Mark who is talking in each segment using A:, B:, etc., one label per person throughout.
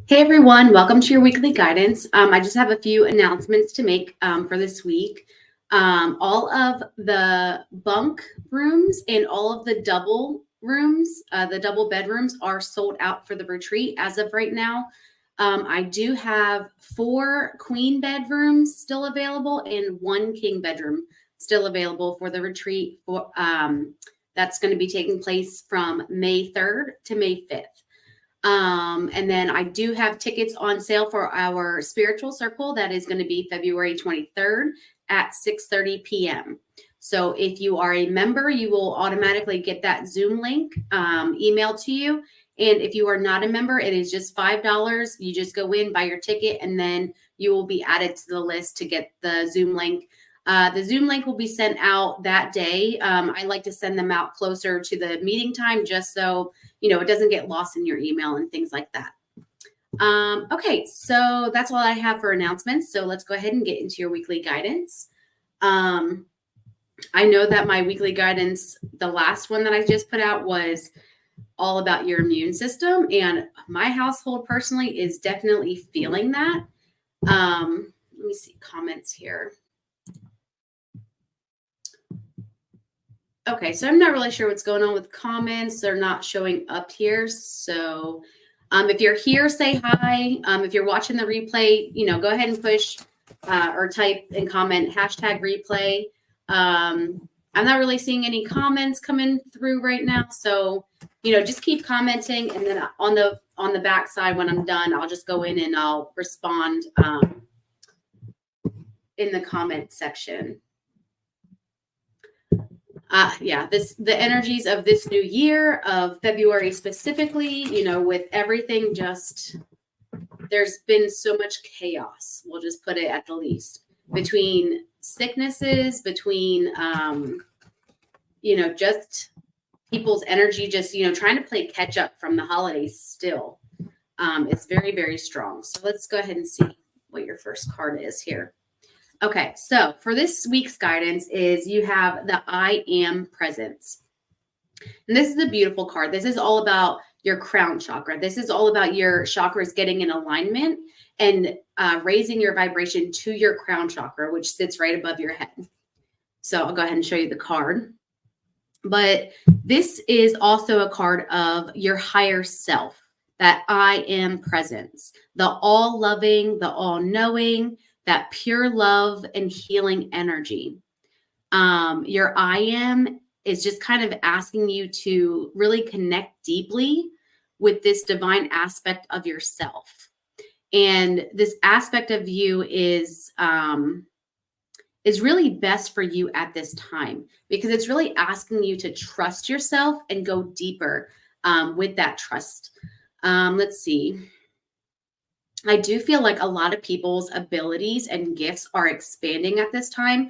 A: Hey everyone, welcome to your weekly guidance. I just have a few announcements to make for this week. All of the bunk rooms and all of the double rooms, the double bedrooms are sold out for the retreat as of right now. I do have 4 queen bedrooms still available and 1 king bedroom still available for the retreat. That's going to be taking place from May 3rd to May 5th. And then I do have tickets on sale for our spiritual circle. That is going to be February 23rd at 6:30 p.m. So if you are a member, you will automatically get that Zoom link emailed to you. And if you are not a member, it is just $5. You just go in, buy your ticket, and then you will be added to the list to get the Zoom link. The Zoom link will be sent out that day. I like to send them out closer to the meeting time just so it doesn't get lost in your email and things like that. Okay, so that's all I have for announcements. So let's go ahead and get into your weekly guidance. I know that my weekly guidance, the last one that I just put out, was all about your immune system, and my household personally is definitely feeling that. Let me see comments here. Okay, so I'm not really sure what's going on with comments. They're not showing up here. So if you're here, say hi. If you're watching the replay, go ahead and push or type and comment #replay. I'm not really seeing any comments coming through right now. So, just keep commenting. And then on the back side, when I'm done, I'll just go in and I'll respond in the comment section. The energies of this new year, of February specifically, with everything, there's been so much chaos. We'll just put it at the least, between sicknesses, between, just people's energy, trying to play catch up from the holidays still. It's very, very strong. So let's go ahead and see what your first card is here. Okay, so for this week's guidance is you have the I Am Presence. And this is a beautiful card. This is all about your crown chakra. This is all about your chakras getting in alignment and raising your vibration to your crown chakra, which sits right above your head. So I'll go ahead and show you the card. But this is also a card of your higher self, that I Am Presence, the all-loving, the all-knowing, that pure love and healing energy. Your I Am is just kind of asking you to really connect deeply with this divine aspect of yourself. And this aspect of you is really best for you at this time, because it's really asking you to trust yourself and go deeper with that trust. Let's see. I do feel like a lot of people's abilities and gifts are expanding at this time.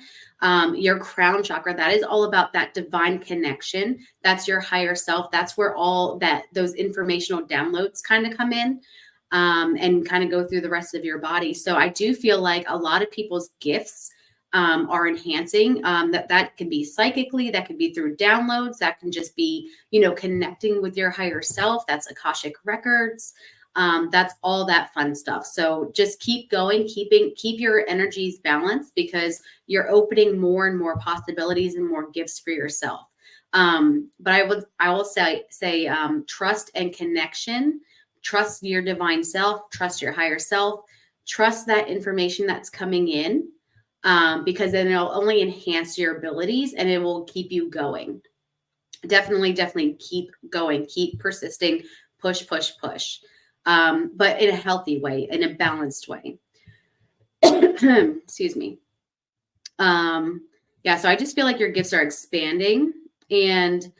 A: Your crown chakra, that is all about that divine connection. That's your higher self. That's where all those informational downloads kind of come in and kind of go through the rest of your body. So I do feel like a lot of people's gifts are enhancing. That can be psychically, that can be through downloads, that can just be, connecting with your higher self. That's Akashic records. That's all that fun stuff. So just keep going, keep your energies balanced, because you're opening more and more possibilities and more gifts for yourself. But I will say trust and connection, trust your divine self, trust your higher self, trust that information that's coming in, because then it'll only enhance your abilities and it will keep you going. Definitely keep going, keep persisting, push. But in a healthy way, in a balanced way. Excuse me. So I just feel like your gifts are expanding. And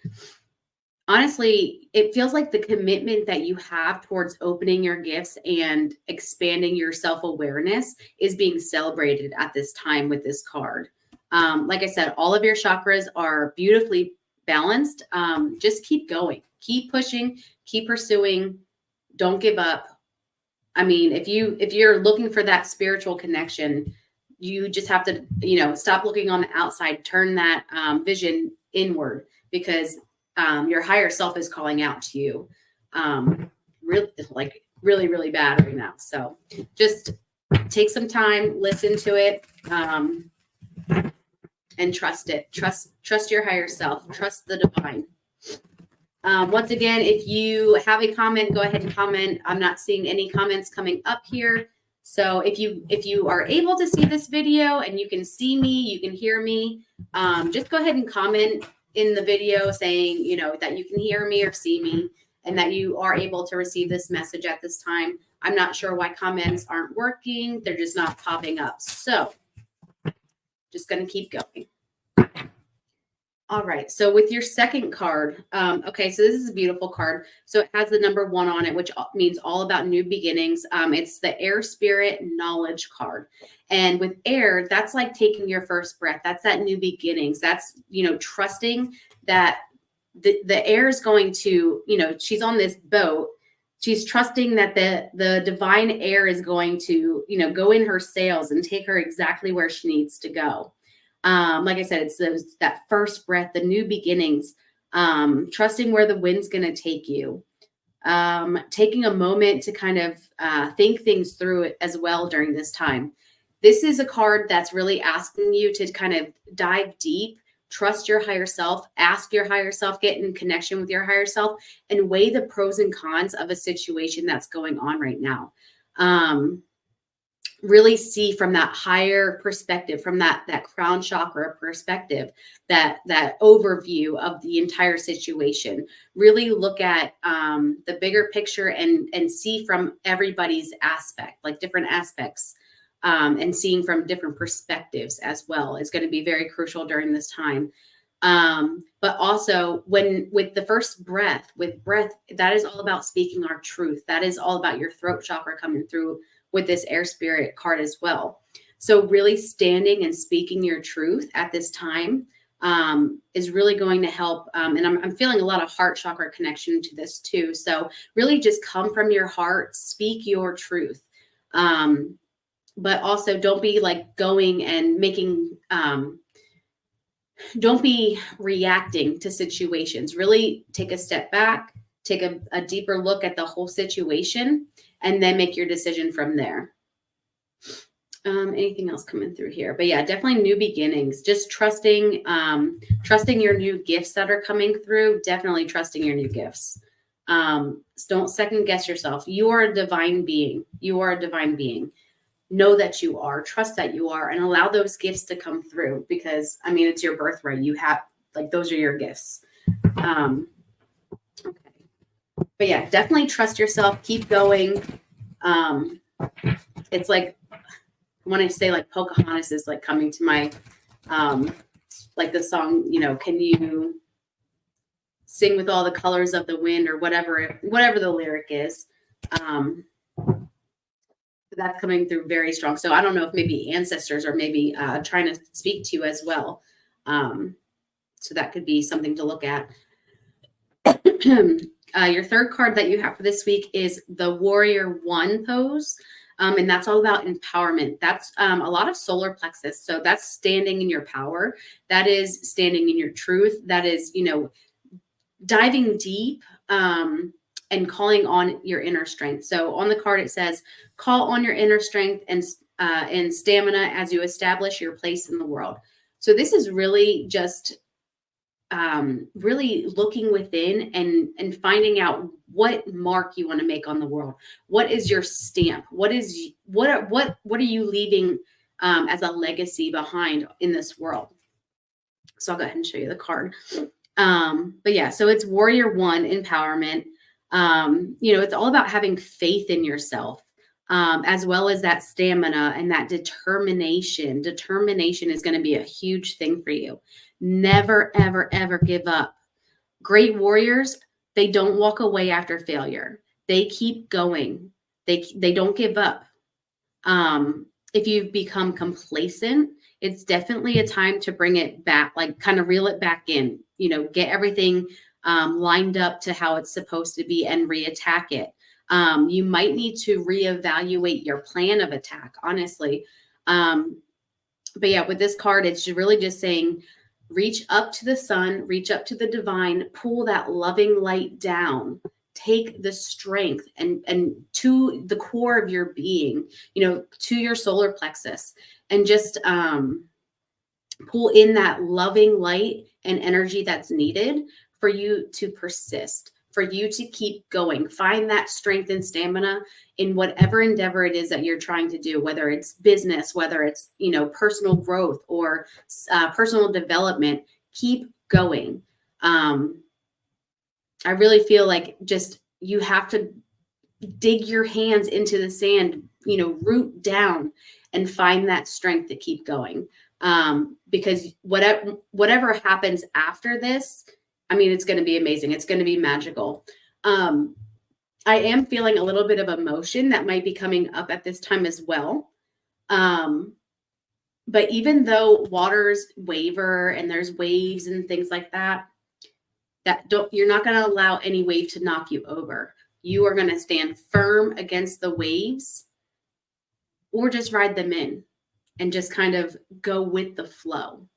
A: honestly, it feels like the commitment that you have towards opening your gifts and expanding your self-awareness is being celebrated at this time with this card. Like I said, all of your chakras are beautifully balanced. Just keep going, keep pushing, keep pursuing. Don't give up. I mean, if you're looking for that spiritual connection, you just have to, stop looking on the outside, turn that vision inward, because your higher self is calling out to you. Really, like really, really bad right now. So just take some time, listen to it, and trust it. Trust your higher self. Trust the divine. Once again, if you have a comment, go ahead and comment. I'm not seeing any comments coming up here. So if you are able to see this video and you can see me, you can hear me, just go ahead and comment in the video saying, that you can hear me or see me and that you are able to receive this message at this time. I'm not sure why comments aren't working. They're just not popping up. So just going to keep going. All right. So with your second card, okay, so this is a beautiful card. So it has the number 1 on it, which means all about new beginnings. It's the air spirit knowledge card. And with air, that's like taking your first breath. That's that new beginnings. That's, trusting that the air is going to, she's on this boat. She's trusting that the divine air is going to, go in her sails and take her exactly where she needs to go. Like I said, it's that first breath, the new beginnings, trusting where the wind's going to take you, taking a moment to kind of think things through it as well during this time. This is a card that's really asking you to kind of dive deep, trust your higher self, ask your higher self, get in connection with your higher self, and weigh the pros and cons of a situation that's going on right now. Really see from that higher perspective, from that crown chakra perspective, that overview of the entire situation. Really look at the bigger picture and see from everybody's aspect, like different aspects, and seeing from different perspectives as well is going to be very crucial during this time. But also with the first breath, that is all about speaking our truth. That is all about your throat chakra coming through with this air spirit card as well. So really standing and speaking your truth at this time is really going to help. And I'm feeling a lot of heart chakra connection to this too. So really just come from your heart, speak your truth. But also don't be like going and making, don't be reacting to situations. Really take a step back, take a deeper look at the whole situation, and then make your decision from there. Anything else coming through here? But yeah, definitely new beginnings. Just trusting your new gifts that are coming through. Definitely trusting your new gifts. Don't second guess yourself. You are a divine being. You are a divine being. Know that you are. Trust that you are, and allow those gifts to come through because, it's your birthright. You have, those are your gifts. Okay. But yeah, definitely trust yourself. Keep going. It's like when I say like Pocahontas is like coming to my, like the song, can you sing with all the colors of the wind or whatever the lyric is. That's coming through very strong. So I don't know if maybe ancestors are maybe trying to speak to you as well. So that could be something to look at. Your third card that you have for this week is the Warrior One pose. And that's all about empowerment. That's a lot of solar plexus. So that's standing in your power. That is standing in your truth. That is, diving deep and calling on your inner strength. So on the card, it says, call on your inner strength and stamina as you establish your place in the world. So this is really just really looking within and finding out what mark you want to make on the world. What is your stamp? What are you leaving as a legacy behind in this world? So I'll go ahead and show you the card. But yeah, so it's Warrior One, empowerment. It's all about having faith in yourself, as well as that stamina and that determination. Determination is going to be a huge thing for you. Never, ever, ever give up. Great warriors, they don't walk away after failure. They keep going. They don't give up. If you've become complacent, it's definitely a time to bring it back, like kind of reel it back in, get everything lined up to how it's supposed to be and reattack it. You might need to reevaluate your plan of attack, honestly. But yeah, with this card, it's really just saying, reach up to the sun, reach up to the divine, pull that loving light down take the strength and to the core of your being, to your solar plexus, and just pull in that loving light and energy that's needed for you to persist, for you to keep going. Find that strength and stamina in whatever endeavor it is that you're trying to do, whether it's business, whether it's, personal growth or personal development. Keep going. I really feel like just you have to dig your hands into the sand, root down and find that strength to keep going. Because whatever happens after this, I mean, it's going to be amazing. It's going to be magical. I am feeling a little bit of emotion that might be coming up at this time as well. But even though waters waver and there's waves and things like that, you're not going to allow any wave to knock you over. You are going to stand firm against the waves, or just ride them in and just kind of go with the flow.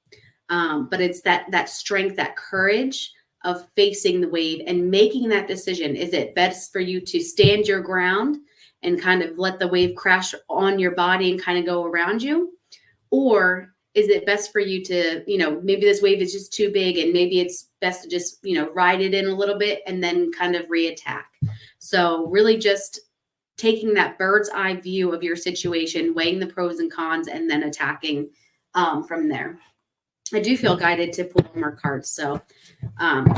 A: But it's that strength, that courage of facing the wave and making that decision. Is it best for you to stand your ground and kind of let the wave crash on your body and kind of go around you? Or is it best for you to, maybe this wave is just too big and maybe it's best to just, ride it in a little bit and then kind of reattack. So really just taking that bird's eye view of your situation, weighing the pros and cons, and then attacking from there. I do feel guided to pull one more card. So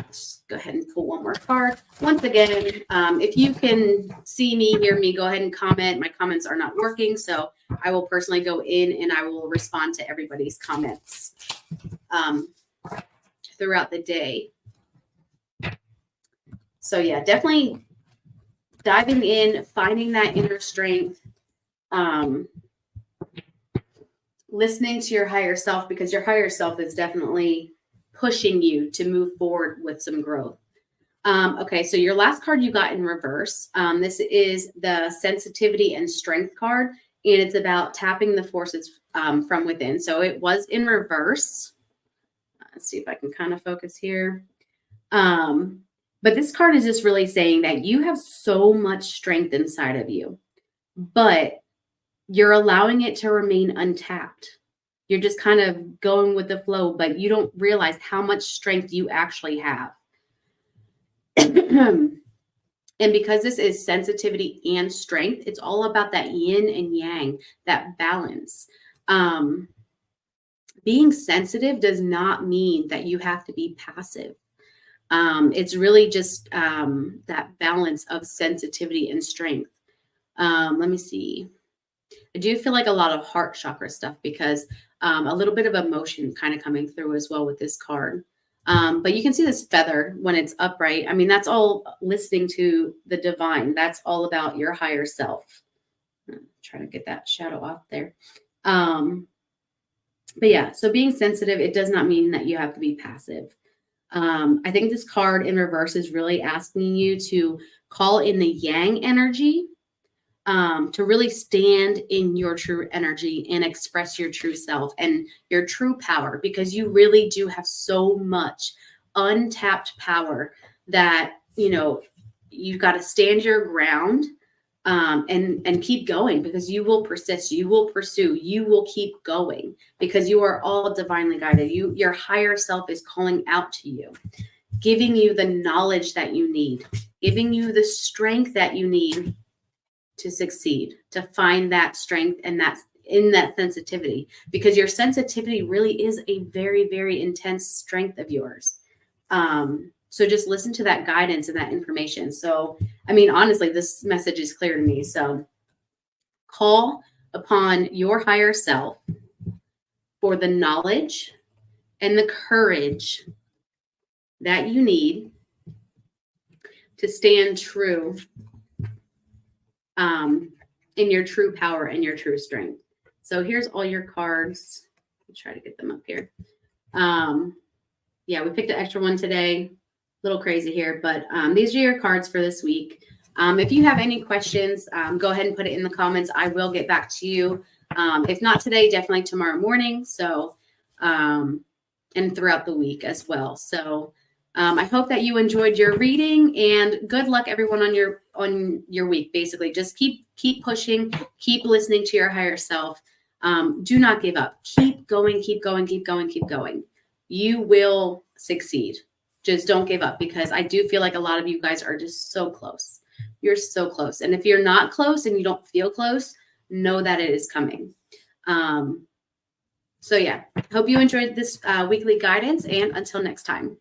A: just go ahead and pull one more card. Once again, if you can see me, hear me, go ahead and comment. My comments are not working, so I will personally go in and I will respond to everybody's comments throughout the day. So yeah, definitely diving in, finding that inner strength, listening to your higher self, because your higher self is definitely pushing you to move forward with some growth. Okay, so your last card you got in reverse. This is the sensitivity and strength card, and it's about tapping the forces from within. So it was in reverse. Let's see if I can kind of focus here. But this card is just really saying that you have so much strength inside of you, but you're allowing it to remain untapped. You're just kind of going with the flow, but you don't realize how much strength you actually have. And because this is sensitivity and strength, it's all about that yin and yang, that balance. Being sensitive does not mean that you have to be passive. It's really just that balance of sensitivity and strength. Let me see. I do feel like a lot of heart chakra stuff, because a little bit of emotion kind of coming through as well with this card. But you can see this feather when it's upright. I mean, that's all listening to the divine. That's all about your higher self. I'm trying to get that shadow off there. But yeah, so being sensitive, it does not mean that you have to be passive. I think this card in reverse is really asking you to call in the yang energy, to really stand in your true energy and express your true self and your true power, because you really do have so much untapped power that, you've got to stand your ground and keep going, because you will persist, you will pursue, you will keep going, because you are all divinely guided. Your higher self is calling out to you, giving you the knowledge that you need, giving you the strength that you need to succeed, to find that strength, and that's in that sensitivity, because your sensitivity really is a very, very intense strength of yours. So just listen to that guidance and that information. So, I mean, honestly, this message is clear to me. So call upon your higher self for the knowledge and the courage that you need to stand true in your true power and your true strength. So here's all your cards. I'll try to get them up here. Yeah, we picked an extra one today. A little crazy here, but these are your cards for this week. If you have any questions, go ahead and put it in the comments. I will get back to you. If not today, definitely tomorrow morning. So, and throughout the week as well. So I hope that you enjoyed your reading, and good luck everyone on your week. Basically, just keep pushing, keep listening to your higher self. Do not give up. Keep going, keep going, keep going, keep going. You will succeed. Just don't give up, because I do feel like a lot of you guys are just so close. You're so close. And if you're not close and you don't feel close, know that it is coming. So yeah, hope you enjoyed this weekly guidance, and until next time.